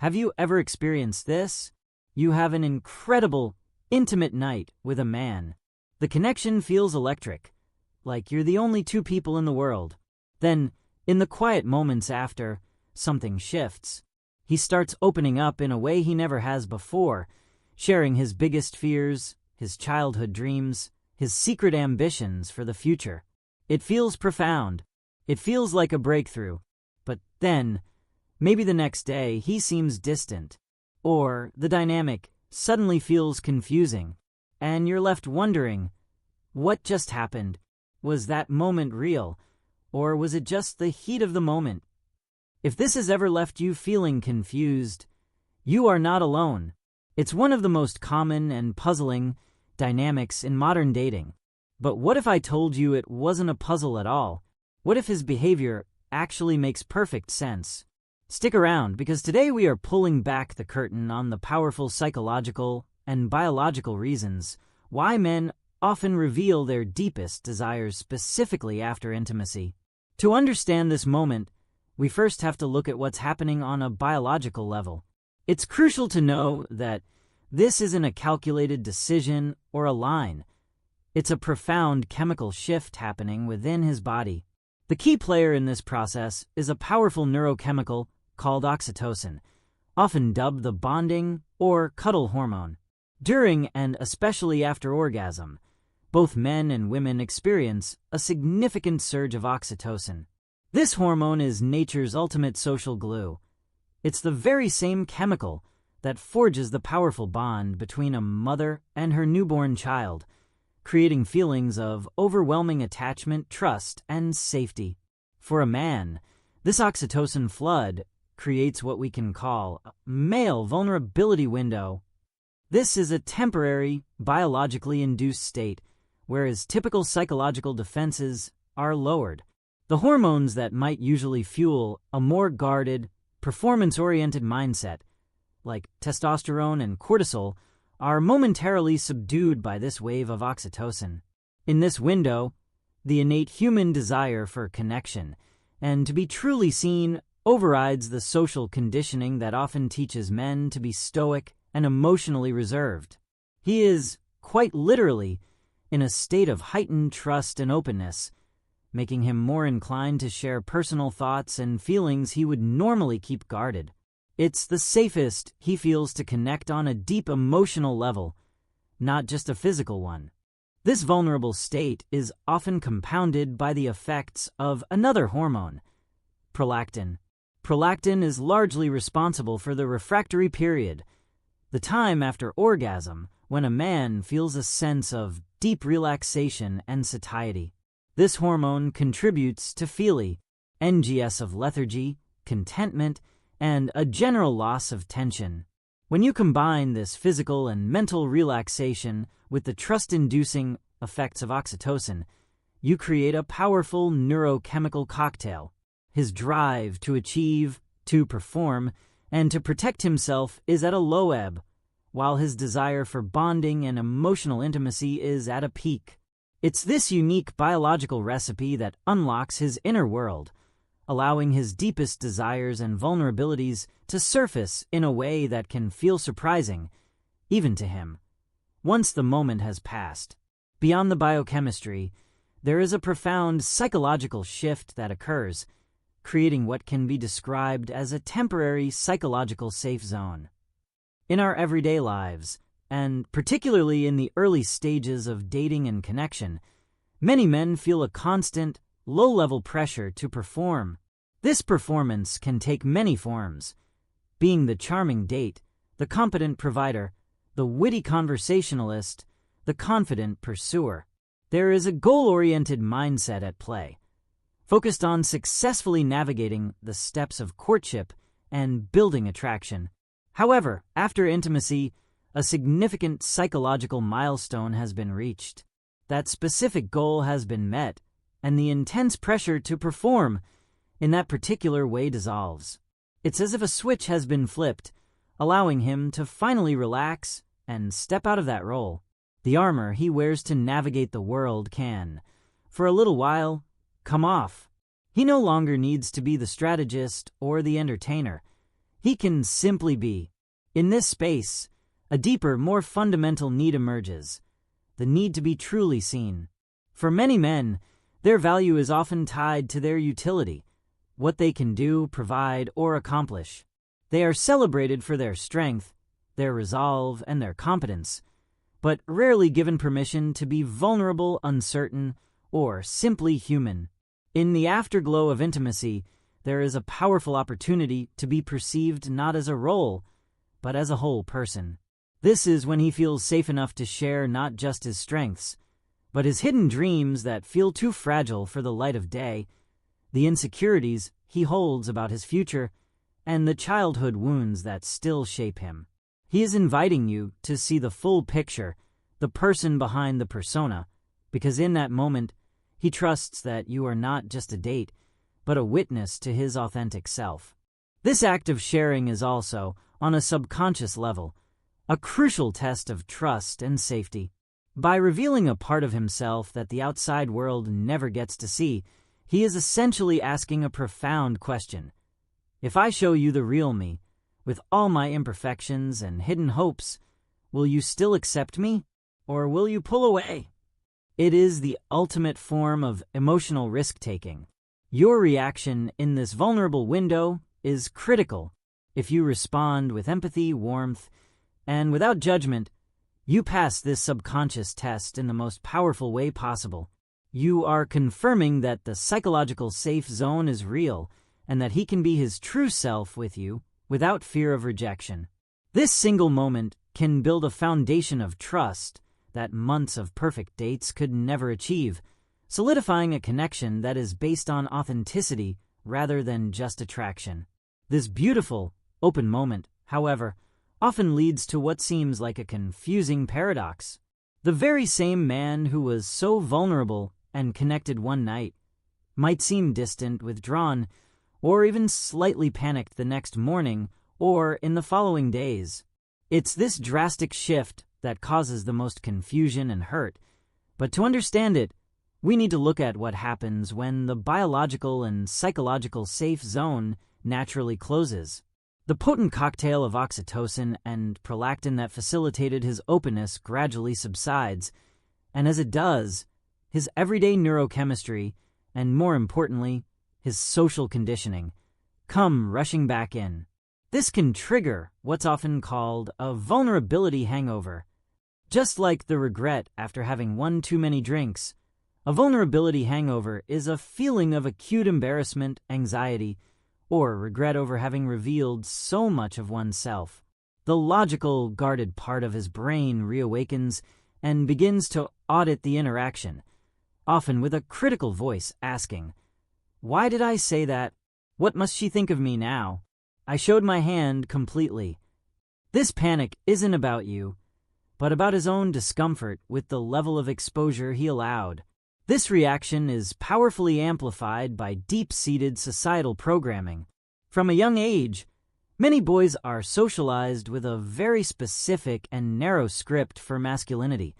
Have you ever experienced this? You have an incredible, intimate night with a man. The connection feels electric, like you're the only two people in the world. Then, in the quiet moments after, something shifts. He starts opening up in a way he never has before, sharing his biggest fears, his childhood dreams, his secret ambitions for the future. It feels profound. It feels like a breakthrough. But then, maybe the next day, he seems distant. Or the dynamic suddenly feels confusing. And you're left wondering, what just happened? Was that moment real? Or was it just the heat of the moment? If this has ever left you feeling confused, you are not alone. It's one of the most common and puzzling dynamics in modern dating. But what if I told you it wasn't a puzzle at all? What if his behavior actually makes perfect sense? Stick around, because today we are pulling back the curtain on the powerful psychological and biological reasons why men often reveal their deepest desires specifically after intimacy. To understand this moment, we first have to look at what's happening on a biological level. It's crucial to know that this isn't a calculated decision or a line. It's a profound chemical shift happening within his body. The key player in this process is a powerful neurochemical called oxytocin, often dubbed the bonding or cuddle hormone. During and especially after orgasm, both men and women experience a significant surge of oxytocin. This hormone is nature's ultimate social glue. It's the very same chemical that forges the powerful bond between a mother and her newborn child, creating feelings of overwhelming attachment, trust, and safety. For a man, this oxytocin flood creates what we can call a male vulnerability window. This is a temporary, biologically induced state where his typical psychological defenses are lowered. The hormones that might usually fuel a more guarded, performance-oriented mindset, like testosterone and cortisol, are momentarily subdued by this wave of oxytocin. In this window, the innate human desire for connection and to be truly seen overrides the social conditioning that often teaches men to be stoic and emotionally reserved. He is, quite literally, in a state of heightened trust and openness, making him more inclined to share personal thoughts and feelings he would normally keep guarded. It's the safest he feels to connect on a deep emotional level, not just a physical one. This vulnerable state is often compounded by the effects of another hormone, prolactin. Prolactin is largely responsible for the refractory period, the time after orgasm when a man feels a sense of deep relaxation and satiety. This hormone contributes to NGS of lethargy, contentment, and a general loss of tension. When you combine this physical and mental relaxation with the trust-inducing effects of oxytocin, you create a powerful neurochemical cocktail. His drive to achieve, to perform, and to protect himself is at a low ebb, while his desire for bonding and emotional intimacy is at a peak. It's this unique biological recipe that unlocks his inner world, allowing his deepest desires and vulnerabilities to surface in a way that can feel surprising, even to him, once the moment has passed. Beyond the biochemistry, there is a profound psychological shift that occurs, creating what can be described as a temporary psychological safe zone. In our everyday lives, and particularly in the early stages of dating and connection, many men feel a constant, low-level pressure to perform. This performance can take many forms: being the charming date, the competent provider, the witty conversationalist, the confident pursuer. There is a goal-oriented mindset at play, focused on successfully navigating the steps of courtship and building attraction. However, after intimacy, a significant psychological milestone has been reached. That specific goal has been met, and the intense pressure to perform in that particular way dissolves. It's as if a switch has been flipped, allowing him to finally relax and step out of that role. The armor he wears to navigate the world can, for a little while, come off. He no longer needs to be the strategist or the entertainer. He can simply be. In this space, a deeper, more fundamental need emerges, the need to be truly seen. For many men, their value is often tied to their utility, what they can do, provide, or accomplish. They are celebrated for their strength, their resolve, and their competence, but rarely given permission to be vulnerable, uncertain, or simply human. In the afterglow of intimacy, there is a powerful opportunity to be perceived not as a role, but as a whole person. This is when he feels safe enough to share not just his strengths, but his hidden dreams that feel too fragile for the light of day, the insecurities he holds about his future, and the childhood wounds that still shape him. He is inviting you to see the full picture, the person behind the persona, because in that moment, he trusts that you are not just a date, but a witness to his authentic self. This act of sharing is also, on a subconscious level, a crucial test of trust and safety. By revealing a part of himself that the outside world never gets to see, he is essentially asking a profound question. If I show you the real me, with all my imperfections and hidden hopes, will you still accept me, or will you pull away? It is the ultimate form of emotional risk-taking. Your reaction in this vulnerable window is critical. If you respond with empathy, warmth, and without judgment, you pass this subconscious test in the most powerful way possible. You are confirming that the psychological safe zone is real and that he can be his true self with you without fear of rejection. This single moment can build a foundation of trust that months of perfect dates could never achieve, solidifying a connection that is based on authenticity rather than just attraction. This beautiful, open moment, however, often leads to what seems like a confusing paradox. The very same man who was so vulnerable and connected one night might seem distant, withdrawn, or even slightly panicked the next morning or in the following days. It's this drastic shift that causes the most confusion and hurt, but to understand it, we need to look at what happens when the biological and psychological safe zone naturally closes. The potent cocktail of oxytocin and prolactin that facilitated his openness gradually subsides, and as it does, his everyday neurochemistry, and more importantly, his social conditioning, come rushing back in. This can trigger what's often called a vulnerability hangover. Just like the regret after having one too many drinks, a vulnerability hangover is a feeling of acute embarrassment, anxiety, or regret over having revealed so much of oneself. The logical, guarded part of his brain reawakens and begins to audit the interaction, often with a critical voice asking, "Why did I say that? What must she think of me now? I showed my hand completely." This panic isn't about you, but about his own discomfort with the level of exposure he allowed. This reaction is powerfully amplified by deep-seated societal programming. From a young age, many boys are socialized with a very specific and narrow script for masculinity.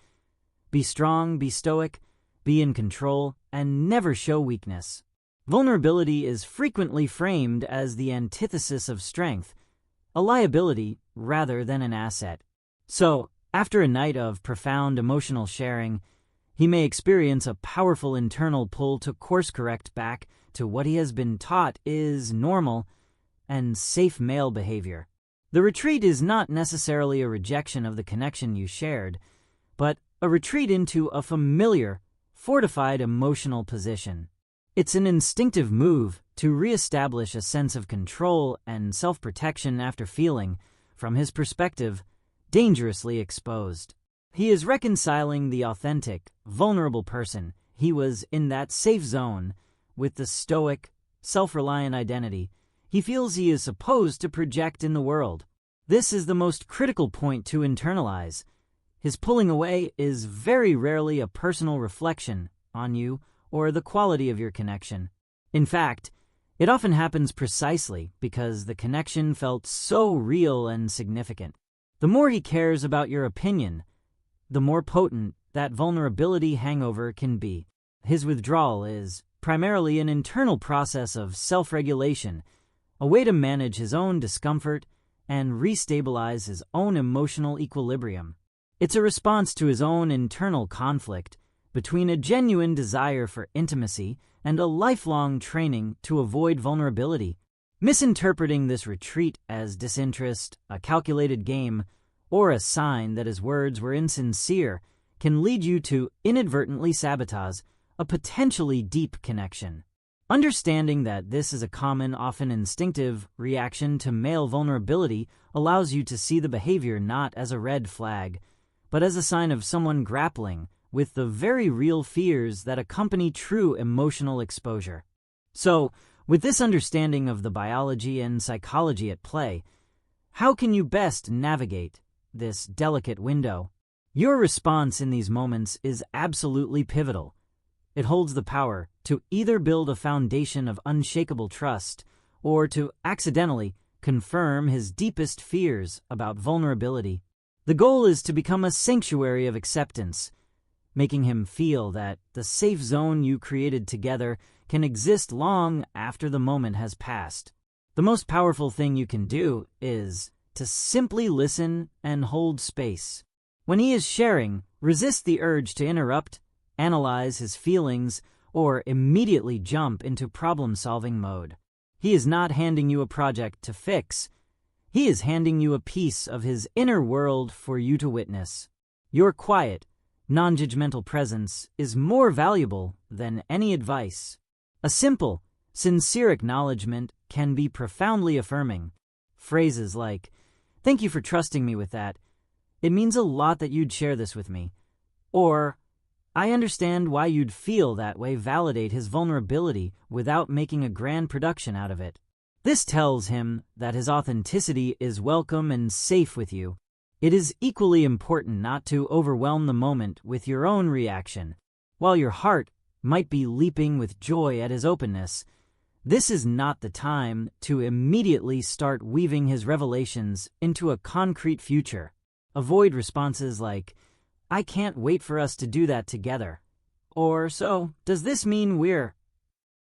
Be strong, be stoic, be in control, and never show weakness. Vulnerability is frequently framed as the antithesis of strength, a liability rather than an asset. So, after a night of profound emotional sharing, he may experience a powerful internal pull to course-correct back to what he has been taught is normal and safe male behavior. The retreat is not necessarily a rejection of the connection you shared, but a retreat into a familiar, fortified emotional position. It's an instinctive move to reestablish a sense of control and self-protection after feeling, from his perspective, dangerously exposed. He is reconciling the authentic, vulnerable person he was in that safe zone with the stoic, self-reliant identity he feels he is supposed to project in the world. This is the most critical point to internalize. His pulling away is very rarely a personal reflection on you or the quality of your connection. In fact, it often happens precisely because the connection felt so real and significant. The more he cares about your opinion, the more potent that vulnerability hangover can be. His withdrawal is primarily an internal process of self-regulation, a way to manage his own discomfort and restabilize his own emotional equilibrium. It's a response to his own internal conflict between a genuine desire for intimacy and a lifelong training to avoid vulnerability. Misinterpreting this retreat as disinterest, a calculated game, or a sign that his words were insincere can lead you to inadvertently sabotage a potentially deep connection. Understanding that this is a common, often instinctive, reaction to male vulnerability allows you to see the behavior not as a red flag, but as a sign of someone grappling with the very real fears that accompany true emotional exposure. So, with this understanding of the biology and psychology at play, how can you best navigate this delicate window? Your response in these moments is absolutely pivotal. It holds the power to either build a foundation of unshakable trust or to accidentally confirm his deepest fears about vulnerability. The goal is to become a sanctuary of acceptance, making him feel that the safe zone you created together can exist long after the moment has passed. The most powerful thing you can do is to simply listen and hold space. When he is sharing, resist the urge to interrupt, analyze his feelings, or immediately jump into problem-solving mode. He is not handing you a project to fix. He is handing you a piece of his inner world for you to witness. Your quiet, non-judgmental presence is more valuable than any advice. A simple, sincere acknowledgement can be profoundly affirming. Phrases like, "Thank you for trusting me with that. It means a lot that you'd share this with me." Or, "I understand why you'd feel that way," validate his vulnerability without making a grand production out of it. This tells him that his authenticity is welcome and safe with you. It is equally important not to overwhelm the moment with your own reaction. While your heart might be leaping with joy at his openness, this is not the time to immediately start weaving his revelations into a concrete future. Avoid responses like, "I can't wait for us to do that together," or "So, does this mean we're..."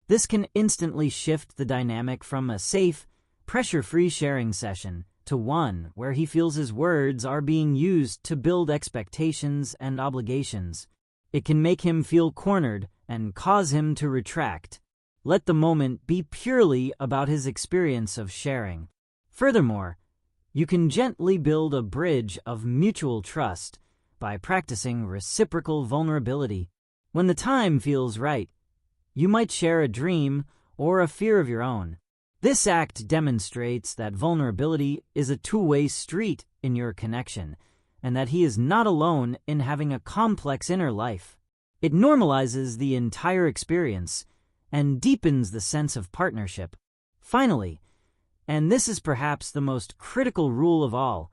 This can instantly shift the dynamic from a safe, pressure-free sharing session to one where he feels his words are being used to build expectations and obligations. It can make him feel cornered and cause him to retract. Let the moment be purely about his experience of sharing. Furthermore, you can gently build a bridge of mutual trust by practicing reciprocal vulnerability. When the time feels right, you might share a dream or a fear of your own. This act demonstrates that vulnerability is a two-way street in your connection, and that he is not alone in having a complex inner life. It normalizes the entire experience and deepens the sense of partnership. Finally, and this is perhaps the most critical rule of all,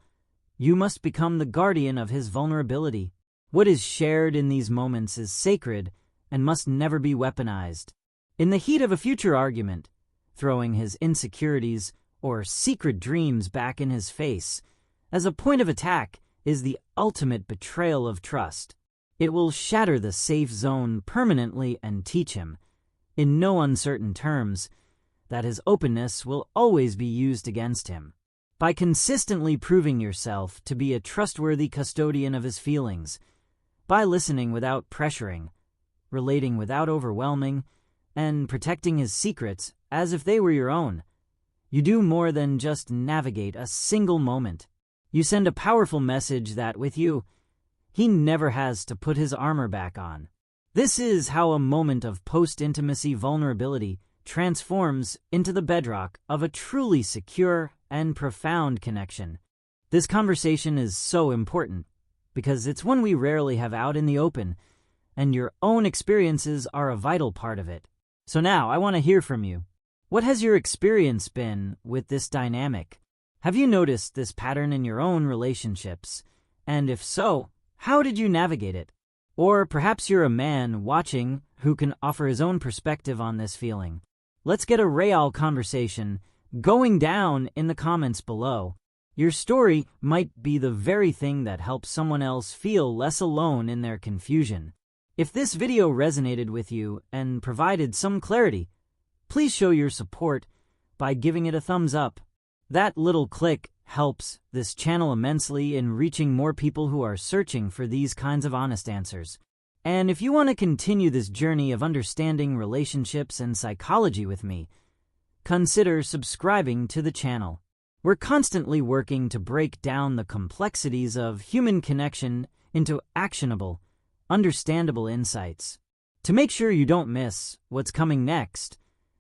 you must become the guardian of his vulnerability. What is shared in these moments is sacred and must never be weaponized. In the heat of a future argument, throwing his insecurities or secret dreams back in his face as a point of attack is the ultimate betrayal of trust. It will shatter the safe zone permanently and teach him, in no uncertain terms, that his openness will always be used against him. By consistently proving yourself to be a trustworthy custodian of his feelings, by listening without pressuring, relating without overwhelming, and protecting his secrets as if they were your own, you do more than just navigate a single moment. You send a powerful message that, with you, he never has to put his armor back on. This is how a moment of post-intimacy vulnerability transforms into the bedrock of a truly secure and profound connection. This conversation is so important because it's one we rarely have out in the open, and your own experiences are a vital part of it. So now I want to hear from you. What has your experience been with this dynamic? Have you noticed this pattern in your own relationships? And if so, how did you navigate it? Or perhaps you're a man watching who can offer his own perspective on this feeling. Let's get a real conversation going down in the comments below. Your story might be the very thing that helps someone else feel less alone in their confusion. If this video resonated with you and provided some clarity, please show your support by giving it a thumbs up. That little click helps this channel immensely in reaching more people who are searching for these kinds of honest answers. And if you want to continue this journey of understanding relationships and psychology with me, consider subscribing to the channel. We're constantly working to break down the complexities of human connection into actionable, understandable insights. To make sure you don't miss what's coming next,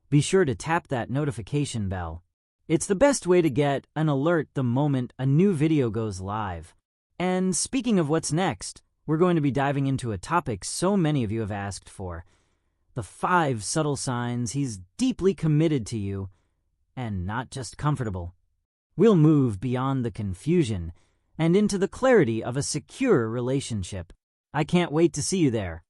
be sure to tap that notification bell. It's the best way to get an alert the moment a new video goes live. And speaking of what's next, we're going to be diving into a topic so many of you have asked for: the 5 subtle signs he's deeply committed to you and not just comfortable. We'll move beyond the confusion and into the clarity of a secure relationship. I can't wait to see you there.